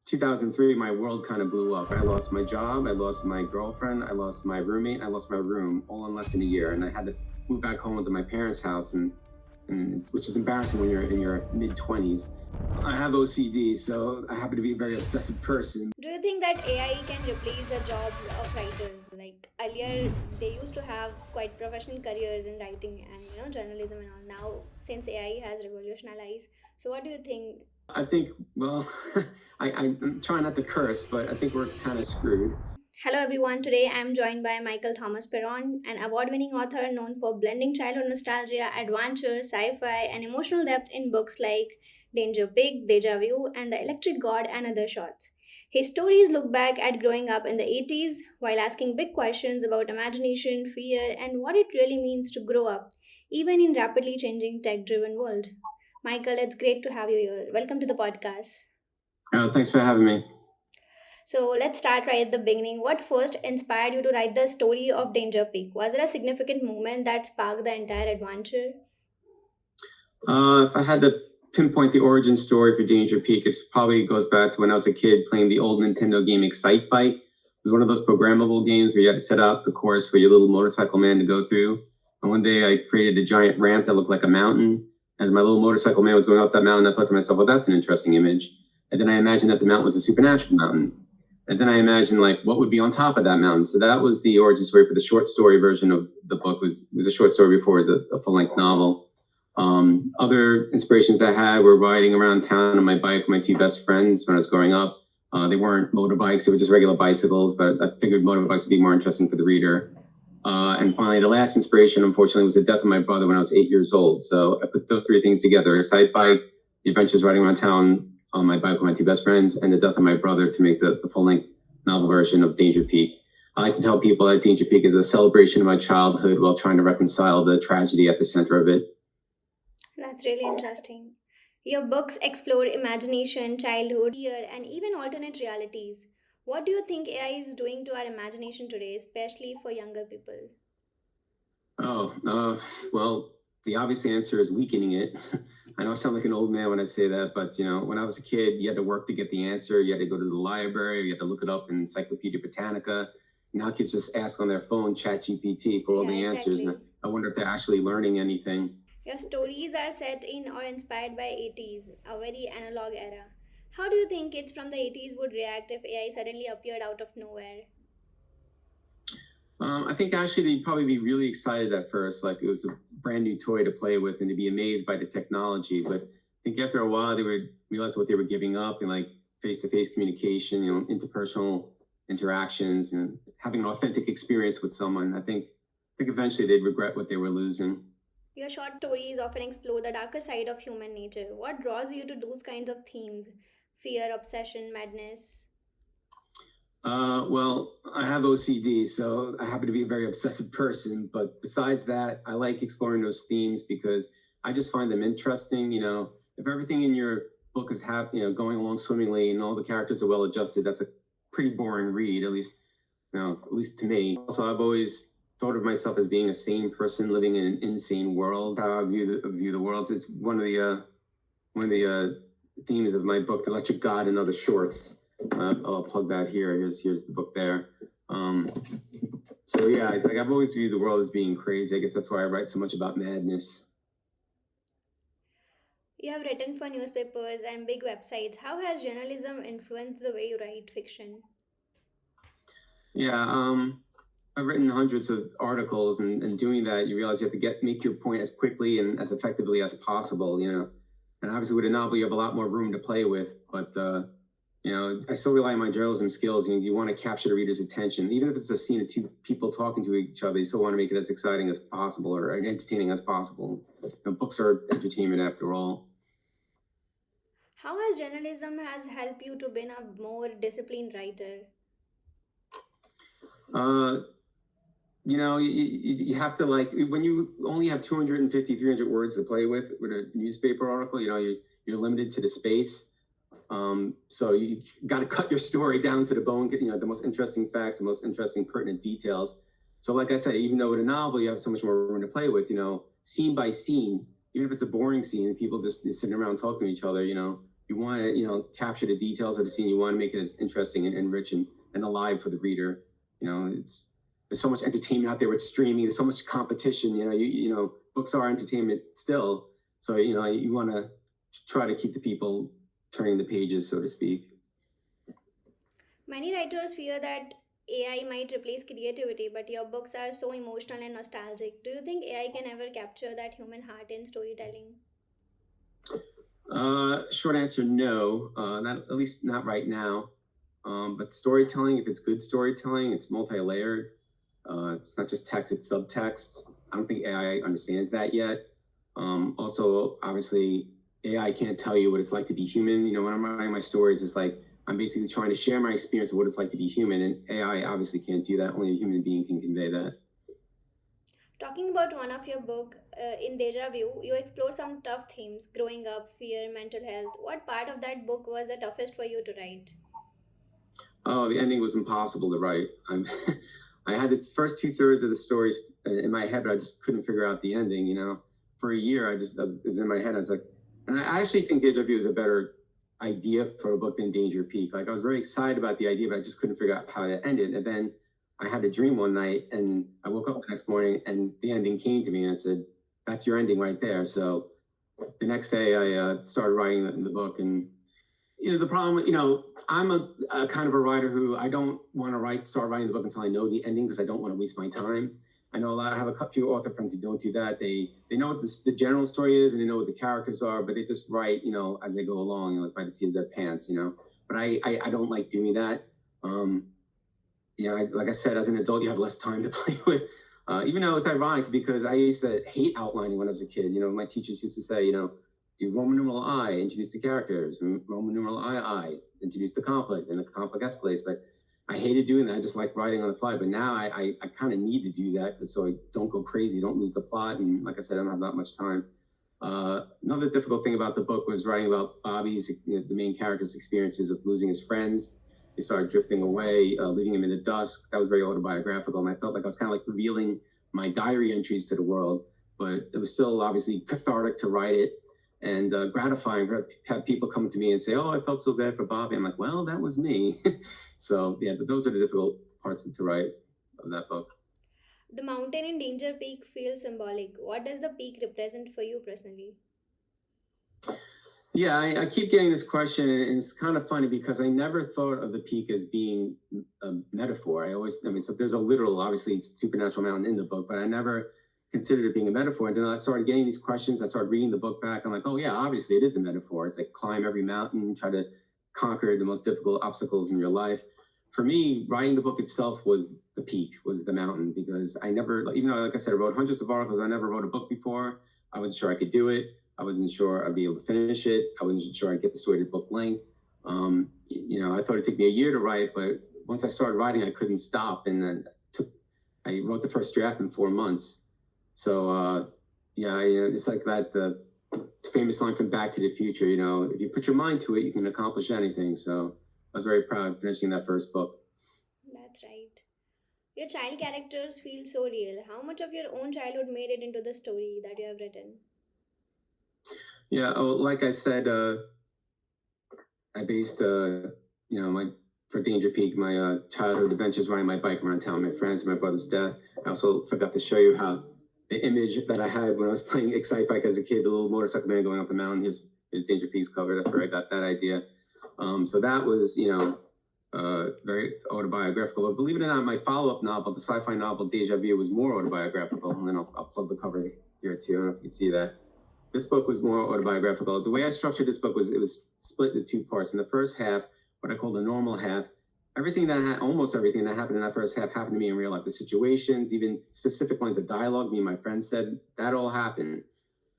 2003, my world kind of blew up. I lost my job, I lost my girlfriend, I lost my roommate, I lost my room, all in less than a year. And I had to move back home to my parents' house, and which is embarrassing when you're in your mid-20s. I have OCD, so I happen to be a very obsessive person. Do you think that AI can replace the jobs of writers? Like earlier, they used to have quite professional careers in writing and journalism and all. Now, since AI has revolutionized, so what do you think? I think, well, I'm trying not to curse, but I think we're kind of screwed. Hello everyone. Today I am joined by Michael Thomas Perone, an award-winning author known for blending childhood nostalgia, adventure, sci-fi, and emotional depth in books like Danger Pig, Deja Vu, and The Electric God and other shorts. His stories look back at growing up in the 80s while asking big questions about imagination, fear, and what it really means to grow up, even in rapidly changing tech-driven world. Michael, it's great to have you here. Welcome to the podcast. Thanks for having me. So let's start right at the beginning. What first inspired you to write the story of Danger Peak? Was it a significant moment that sparked the entire adventure? If I had to pinpoint the origin story for Danger Peak, it probably goes back to when I was a kid playing the old Nintendo game Excite Bike. It was one of those programmable games where you had to set out the course for your little motorcycle man to go through. And one day I created a giant ramp that looked like a mountain. As my little motorcycle man was going up that mountain, I thought to myself, well, that's an interesting image. And then I imagined that the mountain was a supernatural mountain. And then I imagined like what would be on top of that mountain. So that was the origin story for the short story version of the book. Was a short story before it was a full length novel. Other inspirations I had were riding around town on my bike with my two best friends when I was growing up. They weren't motorbikes; they were just regular bicycles. But I figured motorbikes would be more interesting for the reader. And finally, the last inspiration, unfortunately, was the death of my brother when I was 8 years old. So I put those three things together: a side bike, the adventures riding around town on my bike with my two best friends, and the death of my brother to make the full-length novel version of Danger Peak. I like to tell people that Danger Peak is a celebration of my childhood while trying to reconcile the tragedy at the center of it. That's really interesting. Your books explore imagination, childhood, fear, and even alternate realities. What do you think AI is doing to our imagination today, especially for younger people? Oh, well, the obvious answer is weakening it. I know I sound like an old man when I say that, but when I was a kid, you had to work to get the answer. You had to go to the library. You had to look it up in Encyclopedia Britannica. Now kids just ask on their phone, Chat GPT, for all Yeah, the answers. exactly. And I wonder if they're actually learning anything. Your stories are set in or inspired by 80s, a very analog era. How do you think kids from the 80s would react if AI suddenly appeared out of nowhere? I think actually they'd probably be really excited at first, like it was a brand new toy to play with, and to be amazed by the technology. But I think after a while, they would realize what they were giving up, and like face-to-face communication, interpersonal interactions, and having an authentic experience with someone. I think eventually they'd regret what they were losing. Your short stories often explore the darker side of human nature. What draws you to those kinds of themes? Fear, obsession, madness? Well, I have OCD, so I happen to be a very obsessive person. But besides that, I like exploring those themes because I just find them interesting. If everything in your book is going along swimmingly and all the characters are well adjusted, that's a pretty boring read, at least to me. Also, I've always thought of myself as being a sane person living in an insane world. How I view the world. It's one of the themes of my book, The Electric God and Other Shorts. I'll plug that here. Here's the book there. Um, so yeah, it's like I've always viewed the world as being crazy. I guess that's why I write so much about madness. You have written for newspapers and big websites. How has journalism influenced the way you write fiction? Yeah, I've written hundreds of articles, and doing that, you realize you have to make your point as quickly and as effectively as possible. And obviously with a novel, you have a lot more room to play with, but I still rely on my journalism skills. You want to capture the reader's attention, even if it's a scene of two people talking to each other. You still want to make it as exciting as possible or entertaining as possible. Books are entertainment after all. How has journalism has helped you to be a more disciplined writer? Uh, you have to, like, when you only have 250, 300 words to play with a newspaper article. You're limited to the space. So you got to cut your story down to the bone, get the most interesting facts, the most interesting pertinent details. So like I said, even though with a novel you have so much more room to play with, scene by scene, even if it's a boring scene, people just sitting around talking to each other, you want to, capture the details of the scene. You want to make it as interesting and rich and alive for the reader. There's so much entertainment out there with streaming. There's so much competition. Books are entertainment still. So you want to try to keep the people turning the pages, so to speak. Many writers fear that AI might replace creativity, but your books are so emotional and nostalgic. Do you think AI can ever capture that human heart in storytelling? Short answer, no. Not at least not right now. But storytelling, if it's good storytelling, it's multi-layered. It's not just text; it's subtext. I don't think AI understands that yet. Also, obviously, AI can't tell you what it's like to be human. When I'm writing my stories, it's like I'm basically trying to share my experience of what it's like to be human, and AI obviously can't do that. Only a human being can convey that. Talking about one of your book, in Deja Vu, you explore some tough themes: growing up, fear, mental health. What part of that book was the toughest for you to write? Oh, the ending was impossible to write. I had the first two-thirds of the stories in my head, but I just couldn't figure out the ending. For a year, it was in my head. I was like, and I actually think Deja Vu is a better idea for a book than Danger Peak. Like I was very excited about the idea, but I just couldn't figure out how to end it. And then I had a dream one night, and I woke up the next morning, and the ending came to me, and I said, "That's your ending right there." So the next day, I started writing the book, and the problem, I'm a kind of a writer who I don't want to start writing the book until I know the ending because I don't want to waste my time. I know I have a few author friends who don't do that. They know what the general story is and they know what the characters are, but they just write, as they go along, like by the seat of their pants. But I don't like doing that. Um, like I said, as an adult, you have less time to play with. Even though it's ironic because I used to hate outlining when I was a kid. My teachers used to say, do Roman numeral I, introduce the characters, Roman numeral I, introduce the conflict, and the conflict escalates. But I hated doing that. I just like writing on the fly. But now I kind of need to do that so I don't go crazy, don't lose the plot. And like I said, I don't have that much time. Another difficult thing about the book was writing about Bobby's, the main character's experiences of losing his friends. He started drifting away, leaving him in the dust. That was very autobiographical. And I felt like I was kind of like revealing my diary entries to the world. But it was still obviously cathartic to write it and gratifying to have people come to me and say, "Oh, I felt so bad for Bobby." I'm like, "Well, that was me." So yeah, those are the difficult parts to write of that book. The mountain in Danger Peak feels symbolic. What does the peak represent for you personally? Yeah, I keep getting this question, and it's kind of funny because I never thought of the peak as being a metaphor. I mean, so there's a literal, obviously, it's supernatural mountain in the book, but I never considered it being a metaphor. And then I started getting these questions. I started reading the book back. I'm like, oh yeah, obviously it is a metaphor. It's like climb every mountain, try to conquer the most difficult obstacles in your life. For me, writing the book itself was the peak, was the mountain, because I never, even though, like I said, I wrote hundreds of articles, I never wrote a book before. I wasn't sure I could do it. I wasn't sure I'd be able to finish it. I wasn't sure I'd get the story to book length. I thought it'd take me a year to write, but once I started writing, I couldn't stop. And then I wrote the first draft in 4 months. So, it's like that famous line from Back to the Future, if you put your mind to it, you can accomplish anything. So I was very proud of finishing that first book. That's right. Your child characters feel so real. How much of your own childhood made it into the story that you have written? Yeah, like I said, I based, my for Danger Peak, my childhood adventures riding my bike around town, my friends, my brother's death. I also forgot to show you how the image that I had when I was playing Excite Bike as a kid, the little motorcycle man going up the mountain. Here's Danger Peak's cover. That's where I got that idea. So that was, very autobiographical. But believe it or not, my follow-up novel, the sci-fi novel Deja Vu, was more autobiographical. And then I'll plug the cover here too. I don't know if you can see that. This book was more autobiographical. The way I structured this book was it was split into two parts. In the first half, what I call the normal half, almost everything that happened in that first half happened to me in real life. The situations, even specific lines of dialogue me and my friends said, that all happened.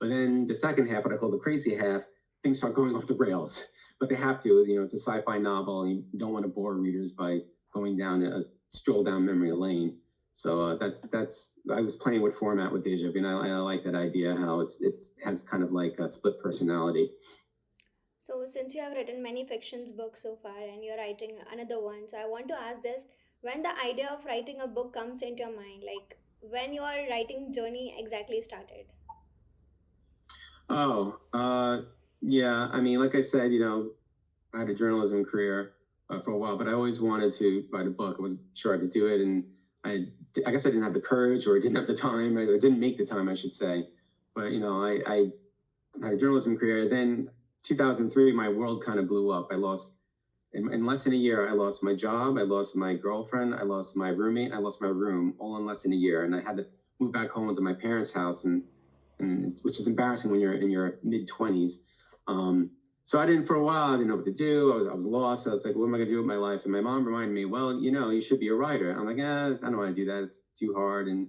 But then the second half, what I call the crazy half, things start going off the rails. But they have to. It's a sci-fi novel, and you don't want to bore readers by going down a stroll down memory lane. So that's I was playing with format with Deja Vu, and I like that idea how it's has kind of like a split personality. So, since you have written many fictions books so far and you're writing another one, so I want to ask this: when the idea of writing a book comes into your mind, like when your writing journey exactly started? Oh, Yeah, I mean, like I said, I had a journalism career for a while, but I always wanted to write a book. I wasn't sure I could do it, and I guess I didn't have the courage, or I didn't have the time, or didn't make the time, I should say. But I had a journalism career. Then 2003, my world kind of blew up. I lost in less than a year. I lost my job. I lost my girlfriend. I lost my roommate. I lost my room, all in less than a year. And I had to move back home to my parents' house, and which is embarrassing when you're in your mid 20s. So I didn't for a while. I didn't know what to do. I was lost. I was like, what am I gonna do with my life? And my mom reminded me, well, you should be a writer. I'm like, I don't want to do that. It's too hard, and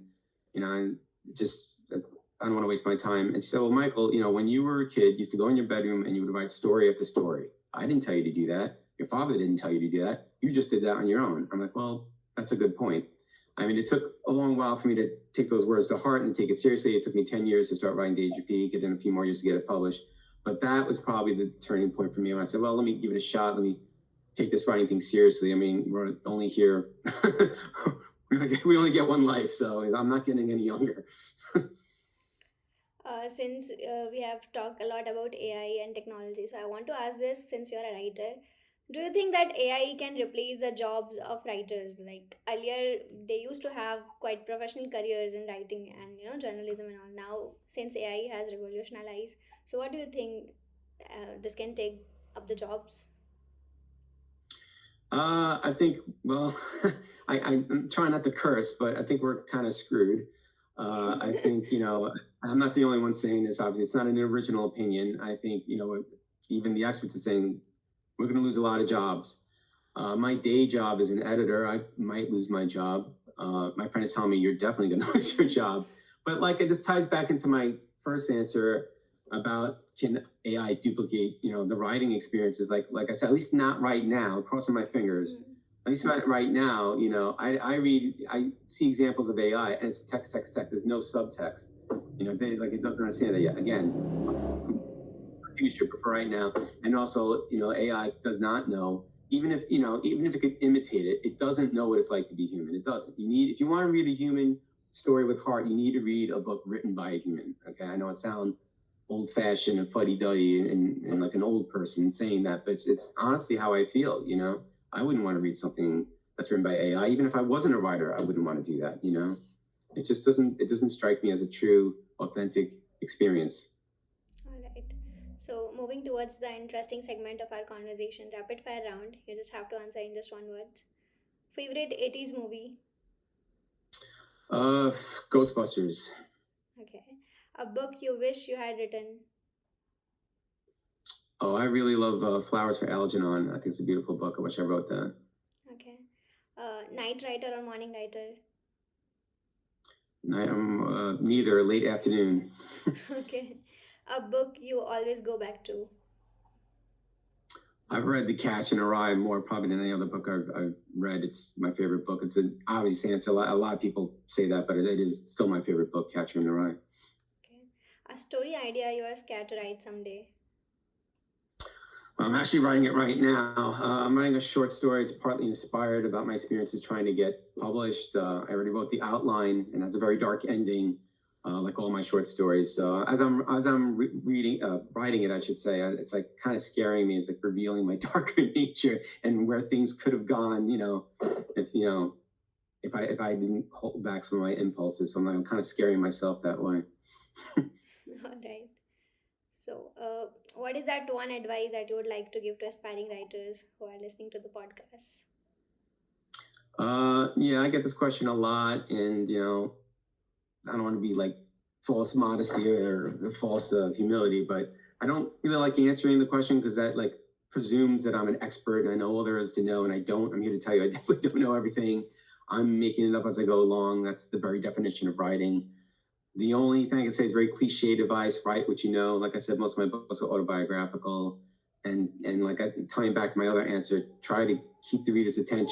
I just I don't want to waste my time. And she said, well, Michael, when you were a kid, you used to go in your bedroom and you would write story after story. I didn't tell you to do that. Your father didn't tell you to do that. You just did that on your own. I'm like, well, that's a good point. I mean, it took a long while for me to take those words to heart and take it seriously. It took me 10 years to start writing Danger Peak, and then a few more years to get it published. But that was probably the turning point for me when I said, well, let me give it a shot. Let me take this writing thing seriously. I mean, we're only here, we only get one life, so I'm not getting any younger. Since we have talked a lot about AI and technology, so I want to ask this since you're a writer. Do you think that AI can replace the jobs of writers? Like earlier, they used to have quite professional careers in writing and journalism and all. Now, since AI has revolutionized, so what do you think this can take up the jobs? I think, well, I'm trying not to curse, but I think we're kind of screwed. I think, I'm not the only one saying this. Obviously, it's not an original opinion. I think, even the experts are saying we're going to lose a lot of jobs. My day job as an editor, I might lose my job. My friend is telling me you're definitely going to lose your job. But like this ties back into my first answer about can AI duplicate, the writing experiences? Like I said, at least not right now. Crossing my fingers. Mm. At least right now, I see examples of AI, and it's text, text, text. There's no subtext. It doesn't understand that yet. Again, future, but for right now. And also, AI does not know, even if it could imitate it, it doesn't know what it's like to be human. It doesn't. If you want to read a human story with heart, you need to read a book written by a human. Okay, I know it sounds old fashioned and fuddy duddy and like an old person saying that, but it's honestly how I feel. I wouldn't want to read something that's written by AI. Even if I wasn't a writer, I wouldn't want to do that. It just doesn't strike me as a true, authentic experience. All right. So, moving towards the interesting segment of our conversation, rapid fire round. You just have to answer in just one word. Favorite 80s movie? Uh, Ghostbusters. Okay. A book you wish you had written? Oh, I really love Flowers for Algernon. I think it's a beautiful book. I wish I wrote that. Okay. Night writer or morning writer? I'm neither. Late afternoon. Okay. A book you always go back to? I've read The Catch in a Rye more probably than any other book I've read. It's my favorite book. It's an obvious answer. A lot of people say that, but it is still my favorite book, Catcher in the Rye. Okay. A story idea you are scared to write someday? I'm actually writing it right now. I'm writing a short story. It's partly inspired about my experiences trying to get published. I already wrote the outline, and has a very dark ending, like all my short stories. So as I'm reading, writing it, I should say, it's like kind of scaring me. It's like revealing my darker nature and where things could have gone. If I didn't hold back some of my impulses. So I'm kind of scaring myself that way. All right. So, what is that one advice that you would like to give to aspiring writers who are listening to the podcast? Yeah, I get this question a lot, and I don't want to be like false modesty or false humility, but I don't really like answering the question because that like presumes that I'm an expert and I know all there is to know, and I don't. I'm here to tell you I definitely don't know everything. I'm making it up as I go along. That's the very definition of writing. The only thing I can say is very cliche advice: write what you know. Like I said, most of my books are autobiographical, and like tying back to my other answer, try to keep the reader's attention.